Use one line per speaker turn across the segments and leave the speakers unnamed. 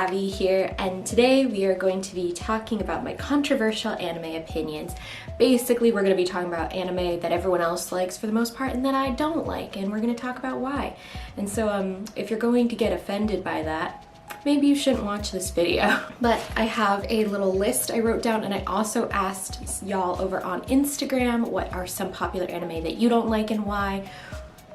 Gabby here, and today we are going to be talking about my controversial anime opinions. Basically, we're going to be talking about anime that everyone else likes for the most part and that I don't like, and we're going to talk about why. And so if you're going to get offended by that, maybe you shouldn't watch this video. But I have a little list I wrote down, and I also asked y'all over on Instagram what are some popular anime that you don't like and why.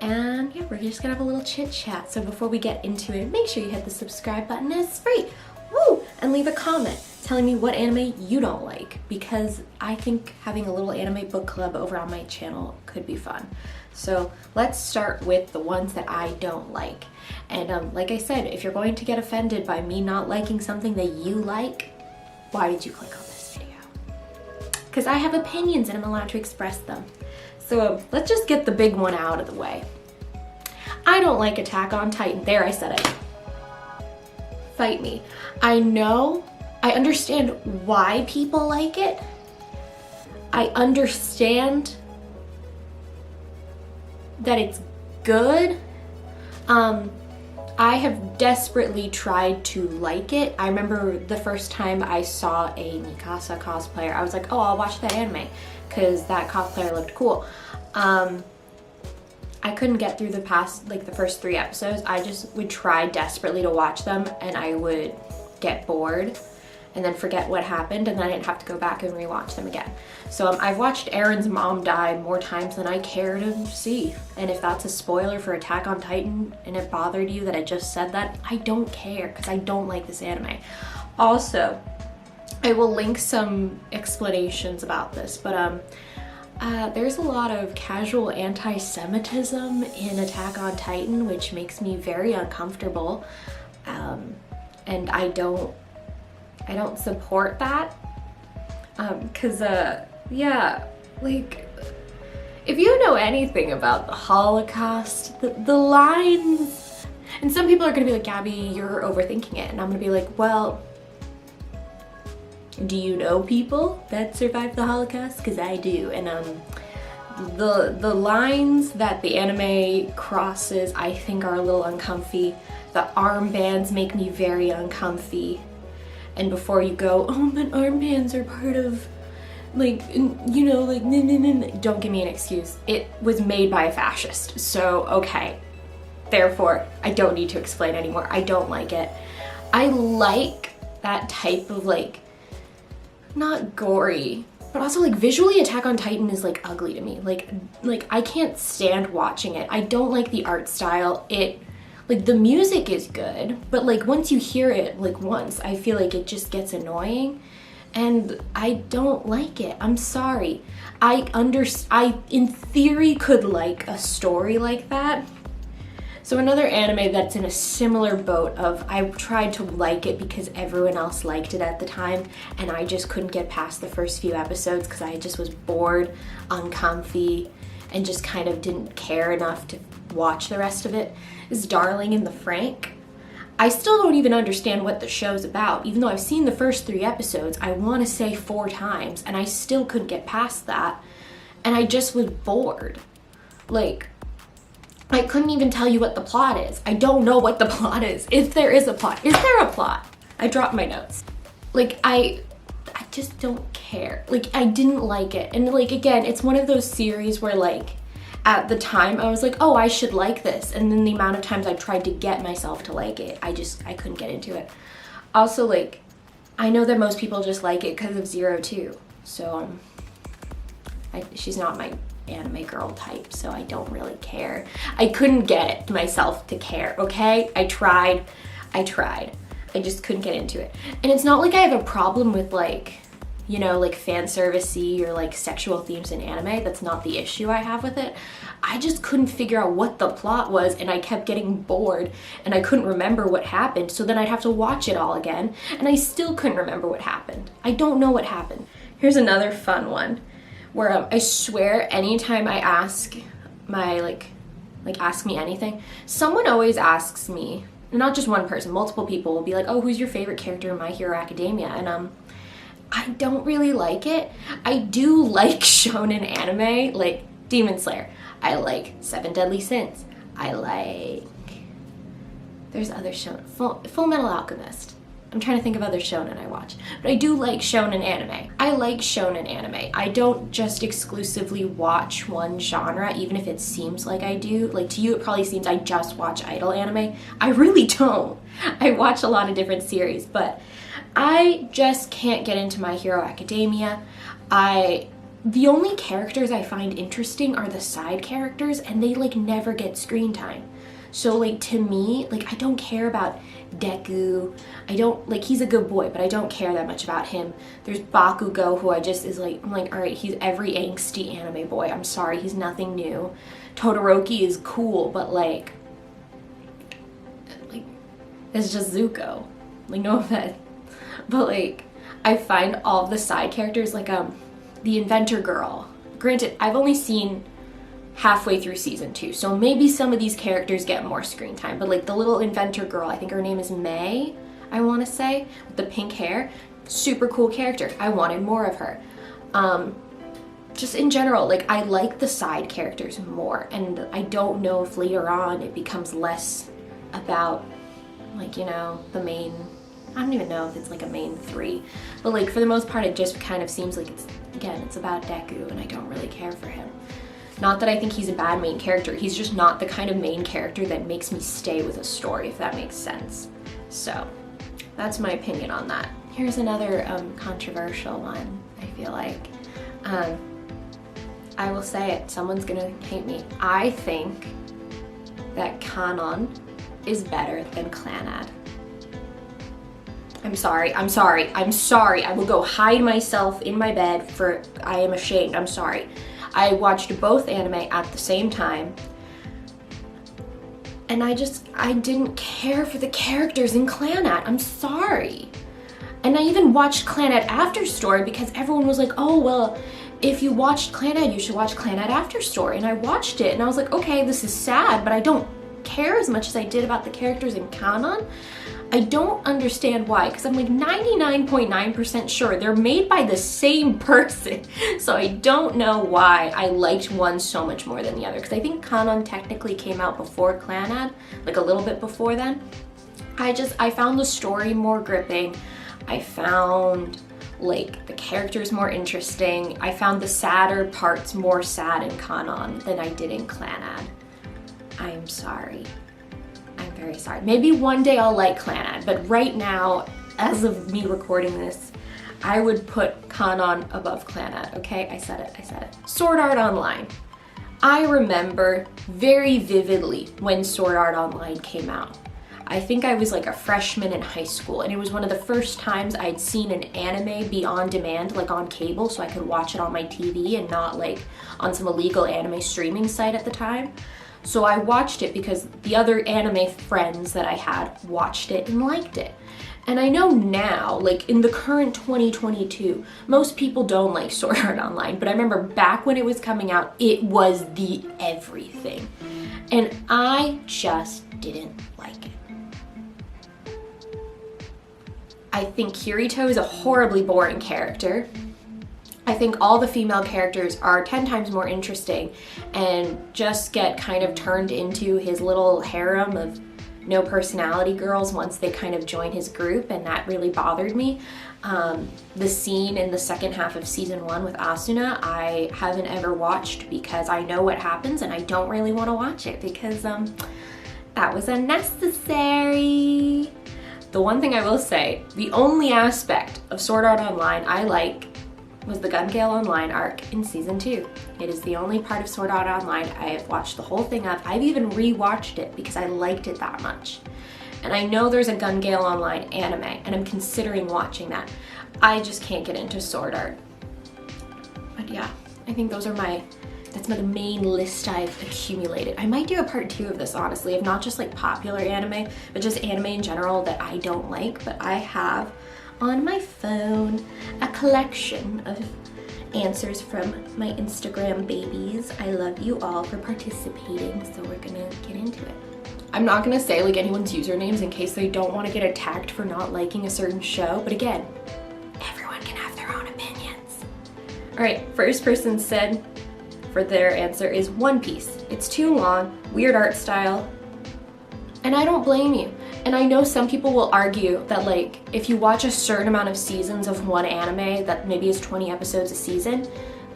And yeah, we're just gonna have a little chit chat. So before we get into it, make sure you hit the subscribe button, it's free. Woo! And leave a comment telling me what anime you don't like, because I think having a little anime book club over on my channel could be fun. So let's start with the ones that I don't like. And like I said, if you're going to get offended by me not liking something that you like, why did you click on this video? Because I have opinions and I'm allowed to express them. So let's just get the big one out of the way. I don't like Attack on Titan. There, I said it. Fight me. I understand why people like it. I understand that it's good. I have desperately tried to like it. I remember the first time I saw a Mikasa cosplayer, I was like, oh, I'll watch that anime because that cosplayer looked cool. I couldn't get through the first 3 episodes. I just would try desperately to watch them and I would get bored and then forget what happened, and then I didn't have to go back and rewatch them again. So I've watched Aaron's mom die more times than I care to see. And if that's a spoiler for Attack on Titan and it bothered you that I just said that, I don't care because I don't like this anime. Also, I will link some explanations about this, but there's a lot of casual anti-Semitism in Attack on Titan, which makes me very uncomfortable, and I don't support that, because yeah, like, if you know anything about the Holocaust, the lines, and some people are gonna be like, Gabby, you're overthinking it, and I'm gonna be like, well, do you know people that survived the Holocaust? Because I do. And the lines that the anime crosses, I think, are a little uncomfy. The armbands make me very uncomfy. And before you go, oh, but armbands are part of, like, you know, like, don't give me an excuse. It was made by a fascist, so okay. Therefore, I don't need to explain anymore. I don't like it. I like that type of, like, not gory, but also, like, visually Attack on Titan is, like, ugly to me. Like I can't stand watching it. I don't like the art style. Like, the music is good, but, like, once you hear it, like, once, I feel like it just gets annoying, and I don't like it. I'm sorry. I in theory could like a story like that. So another anime that's in a similar boat of I tried to like it because everyone else liked it at the time, and I just couldn't get past the first few episodes because I just was bored, uncomfy, and just kind of didn't care enough to watch the rest of it, is Darling in the Franxx. I still don't even understand what the show's about, even though I've seen the first 3 episodes, I want to say 4 times, and I still couldn't get past that, and I just was bored. Like, I couldn't even tell you what the plot is. I don't know what the plot is. If there is a plot. Is there a plot? I dropped my notes. Like, I just don't care. Like, I didn't like it. And, like, again, it's one of those series where, like, at the time I was like, oh, I should like this. And then the amount of times I tried to get myself to like it, I couldn't get into it. Also, like, I know that most people just like it because of Zero too. So, she's not my anime girl type, so I don't really care. I couldn't get myself to care, okay? I tried. I just couldn't get into it. And it's not like I have a problem with, like, you know, like, fan service-y or, like, sexual themes in anime. That's not the issue I have with it. I just couldn't figure out what the plot was, and I kept getting bored, and I couldn't remember what happened, so then I'd have to watch it all again, and I still couldn't remember what happened. I don't know what happened. Here's another fun one, where I swear anytime I ask my, like ask me anything, someone always asks me, not just one person, multiple people will be like, oh, who's your favorite character in My Hero Academia? And I don't really like it. I do like shonen anime, like Demon Slayer. I like 7 Deadly Sins. I like, there's other shonen, Full Metal Alchemist. I'm trying to think of other shonen I watch. But I do like shonen anime. I like shonen anime. I don't just exclusively watch one genre, even if it seems like I do. Like, to you it probably seems I just watch idol anime. I really don't. I watch a lot of different series, but I just can't get into My Hero Academia. The only characters I find interesting are the side characters, and they like never get screen time. So like, to me, like, I don't care about Deku. I don't, like, he's a good boy, but I don't care that much about him. There's Bakugo, who I just is like, I'm like, all right, he's every angsty anime boy. I'm sorry, he's nothing new. Todoroki is cool, but like it's just Zuko. Like, no offense. But like, I find all of the side characters, like the inventor girl. Granted, I've only seen halfway through season 2, so maybe some of these characters get more screen time, but like the little inventor girl, I think her name is May, I want to say, with the pink hair, super cool character. I wanted more of her. Just in general, like, I like the side characters more, and I don't know if later on it becomes less about, like, you know, the main, I don't even know if it's like a main 3, but like, for the most part it just kind of seems like it's, again, it's about Deku, and I don't really care for him. Not that I think he's a bad main character, he's just not the kind of main character that makes me stay with a story, if that makes sense. So, that's my opinion on that. Here's another controversial one, I feel like. I will say it, someone's gonna hate me. I think that Kanon is better than Clannad. I'm sorry, I will go hide myself in my bed for, I am ashamed, I'm sorry. I watched both anime at the same time, and I didn't care for the characters in Clannad. I'm sorry. And I even watched Clannad After Story because everyone was like, oh, well, if you watched Clannad, you should watch Clannad After Story. And I watched it, and I was like, okay, this is sad, but I don't care as much as I did about the characters in Kanon. I don't understand why, because I'm like 99.9% sure they're made by the same person. So I don't know why I liked one so much more than the other, because I think Kanon technically came out before Clannad, like a little bit before then. I found the story more gripping. I found like the characters more interesting. I found the sadder parts more sad in Kanon than I did in Clannad. I'm sorry. I'm very sorry. Maybe one day I'll like Clannad, but right now, as of me recording this, I would put Kanon above Clannad, okay? I said it. Sword Art Online. I remember very vividly when Sword Art Online came out. I think I was like a freshman in high school, and it was one of the first times I'd seen an anime be on demand, like on cable, so I could watch it on my TV and not like on some illegal anime streaming site at the time. So I watched it because the other anime friends that I had watched it and liked it. And I know now, like in the current 2022, most people don't like Sword Art Online, but I remember back when it was coming out, it was the everything. And I just didn't like it. I think Kirito is a horribly boring character. I think all the female characters are 10 times more interesting and just get kind of turned into his little harem of no personality girls once they kind of join his group, and that really bothered me. The scene in the second half of season 1 with Asuna, I haven't ever watched because I know what happens and I don't really want to watch it because that was unnecessary. The one thing I will say, the only aspect of Sword Art Online I like was the Gun Gale Online arc in season 2. It is the only part of Sword Art Online I have watched the whole thing of. I've even rewatched it because I liked it that much. And I know there's a Gun Gale Online anime, and I'm considering watching that. I just can't get into Sword Art. But yeah, I think those are that's the main list I've accumulated. I might do a part 2 of this, honestly, of not just like popular anime, but just anime in general that I don't like, but I have on my phone a collection of answers from my Instagram babies. I love you all for participating, so we're gonna get into it. I'm not gonna say like anyone's usernames in case they don't want to get attacked for not liking a certain show, but again, everyone can have their own opinions. Alright, first person said for their answer is One Piece. It's too long, weird art style, and I don't blame you. And I know some people will argue that like if you watch a certain amount of seasons of one anime that maybe is 20 episodes a season,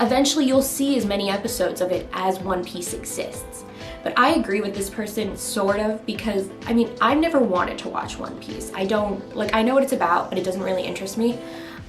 eventually you'll see as many episodes of it as One Piece exists. But I agree with this person sort of, because I mean, I've never wanted to watch One Piece. I don't, like, I know what it's about, but it doesn't really interest me.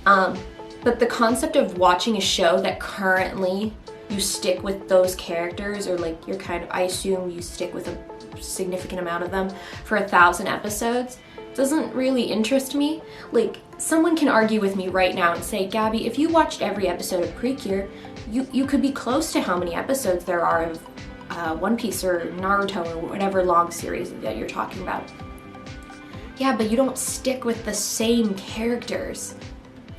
But the concept of watching a show that currently you stick with those characters, or like you're kind of, I assume you stick with a significant amount of them for 1,000 episodes, doesn't really interest me. Like, someone can argue with me right now and say, Gabby, if you watched every episode of Precure, you could be close to how many episodes there are of One Piece or Naruto or whatever long series that you're talking about. Yeah, but you don't stick with the same characters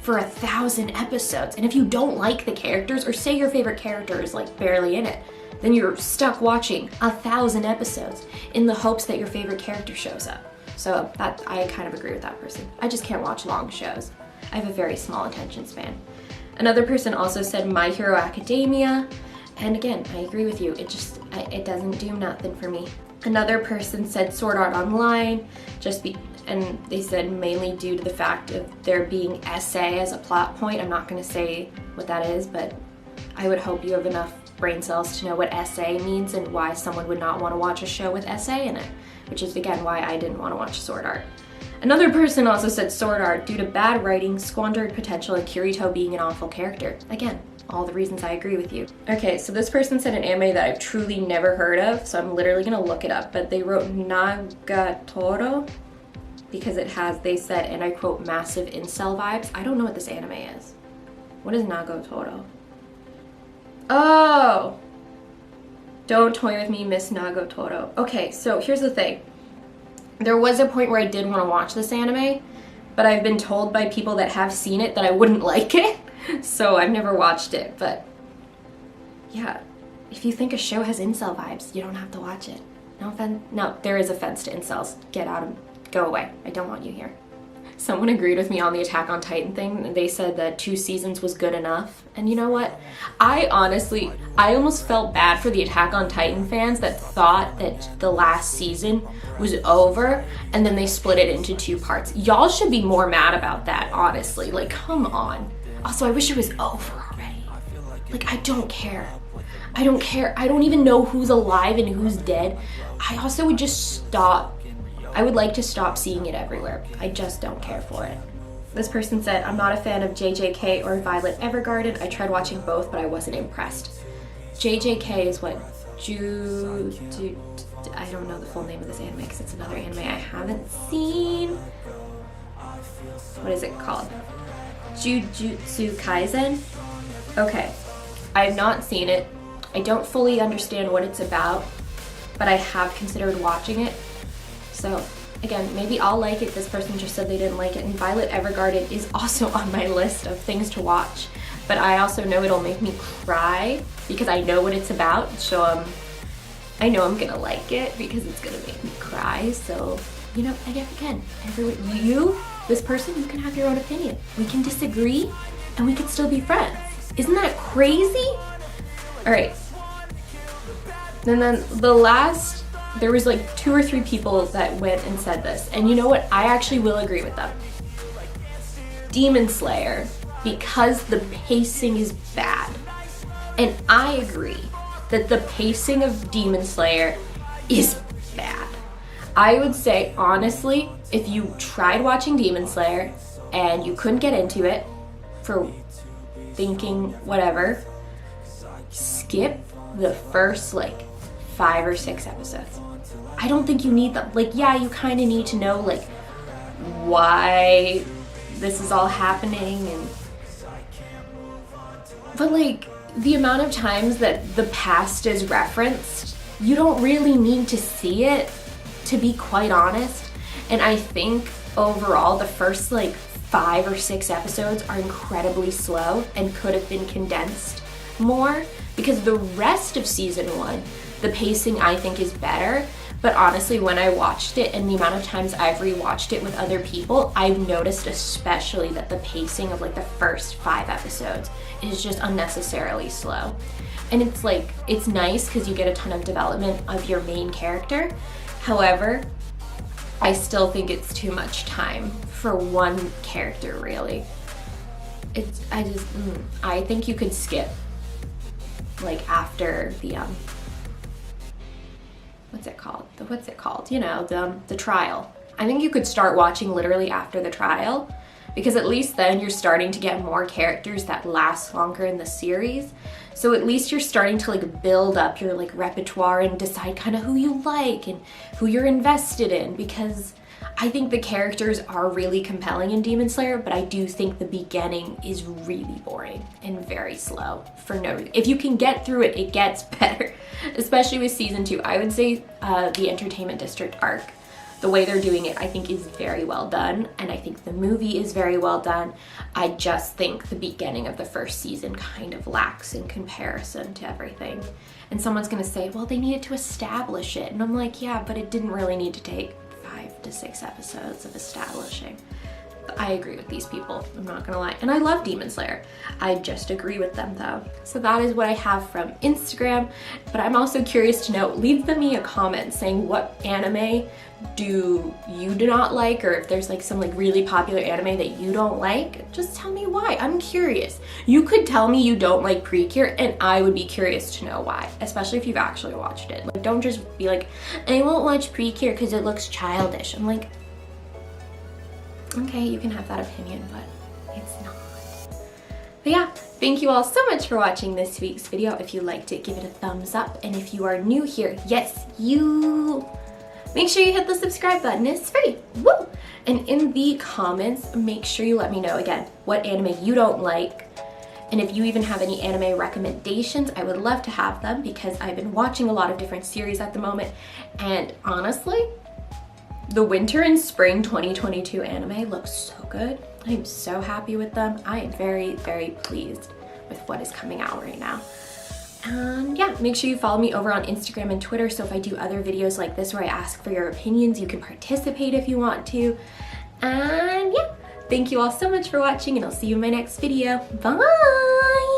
for 1,000 episodes. And if you don't like the characters, or say your favorite character is like barely in it, then you're stuck watching 1,000 episodes in the hopes that your favorite character shows up. So that, I kind of agree with that person. I just can't watch long shows. I have a very small attention span. Another person also said My Hero Academia. And again, I agree with you. It doesn't do nothing for me. Another person said Sword Art Online, and they said mainly due to the fact of there being essay as a plot point. I'm not gonna say what that is, but I would hope you have enough brain cells to know what essay means and why someone would not want to watch a show with essay in it, which is again why I didn't want to watch Sword Art. Another person also said Sword Art due to bad writing, squandered potential, and Kirito being an awful character. Again, all the reasons I agree with you. Okay, so this person said an anime that I've truly never heard of, so I'm literally gonna look it up, but they wrote Nagatoro because it has, they said, and I quote, massive incel vibes. I don't know what this anime is. What is Nagatoro? Oh! Don't toy with me, Miss Nagatoro. Okay, so here's the thing. There was a point where I did want to watch this anime, but I've been told by people that have seen it that I wouldn't like it, so I've never watched it. But yeah, if you think a show has incel vibes, you don't have to watch it. No offense. No, there is offense to incels. Get out of, go away. I don't want you here. Someone agreed with me on the Attack on Titan thing. They said that 2 seasons was good enough. And you know what? I almost felt bad for the Attack on Titan fans that thought that the last season was over and then they split it into 2 parts. Y'all should be more mad about that, honestly. Like, come on. Also, I wish it was over already. Like, I don't care. I don't care. I don't even know who's alive and who's dead. I also would just stop. I would like to stop seeing it everywhere. I just don't care for it. This person said, I'm not a fan of JJK or Violet Evergarden. I tried watching both, but I wasn't impressed. JJK is what? I don't know the full name of this anime because it's another anime I haven't seen. What is it called? Jujutsu Kaisen? Okay. I have not seen it. I don't fully understand what it's about, but I have considered watching it. So again, maybe I'll like it. This person just said they didn't like it. And Violet Evergarden is also on my list of things to watch. But I also know it'll make me cry because I know what it's about. So I know I'm gonna like it because it's gonna make me cry. So, you know, again, this person, you can have your own opinion. We can disagree and we can still be friends. Isn't that crazy? All right. And then the last, there was like 2 or 3 people that went and said this, and you know what? I actually will agree with them. Demon Slayer, because the pacing is bad. And I agree that the pacing of Demon Slayer is bad. I would say, honestly, if you tried watching Demon Slayer and you couldn't get into it for thinking whatever, skip the first like 5 or 6 episodes. I don't think you need them. Like, yeah, you kind of need to know like why this is all happening, but like the amount of times that the past is referenced, you don't really need to see it, to be quite honest. And I think overall the first like 5 or 6 episodes are incredibly slow and could have been condensed more, because the rest of season 1, the pacing I think is better. But honestly, when I watched it and the amount of times I've rewatched it with other people, I've noticed especially that the pacing of like the first 5 episodes is just unnecessarily slow. And it's like, it's nice because you get a ton of development of your main character. However, I still think it's too much time for one character, really. I think you could skip, like, after the, what's it called? You know, the trial. I think you could start watching literally after the trial, because at least then you're starting to get more characters that last longer in the series. So at least you're starting to like build up your like repertoire and decide kind of who you like and who you're invested in, because I think the characters are really compelling in Demon Slayer, but I do think the beginning is really boring and very slow for no reason. If you can get through it, it gets better, especially with season 2. I would say the Entertainment District arc, the way they're doing it, I think is very well done, and I think the movie is very well done. I just think the beginning of the first season kind of lacks in comparison to everything. And someone's gonna say, well, they needed to establish it. And I'm like, yeah, but it didn't really need to take 5 to 6 episodes of establishing. I agree with these people, I'm not gonna lie. And I love Demon Slayer. I just agree with them though. So that is what I have from Instagram, but I'm also curious to know, leave me a comment saying what anime do you not like, or if there's like some like really popular anime that you don't like, just tell me why. I'm curious. You could tell me you don't like Precure and I would be curious to know why, especially if you've actually watched it. Like, don't just be like, I won't watch Precure because it looks childish. I'm like, okay, you can have that opinion, but it's not. But yeah, thank you all so much for watching this week's video. If you liked it, give it a thumbs up. And if you are new here, yes, you, make sure you hit the subscribe button, it's free, woo! And in the comments, make sure you let me know, again, what anime you don't like. And if you even have any anime recommendations, I would love to have them, because I've been watching a lot of different series at the moment. And honestly, the winter and spring 2022 anime looks so good. I'm so happy with them. I am very, very pleased with what is coming out right now. And yeah, make sure you follow me over on Instagram and Twitter, so if I do other videos like this where I ask for your opinions, you can participate if you want to. And yeah, thank you all so much for watching, and I'll see you in my next video. Bye!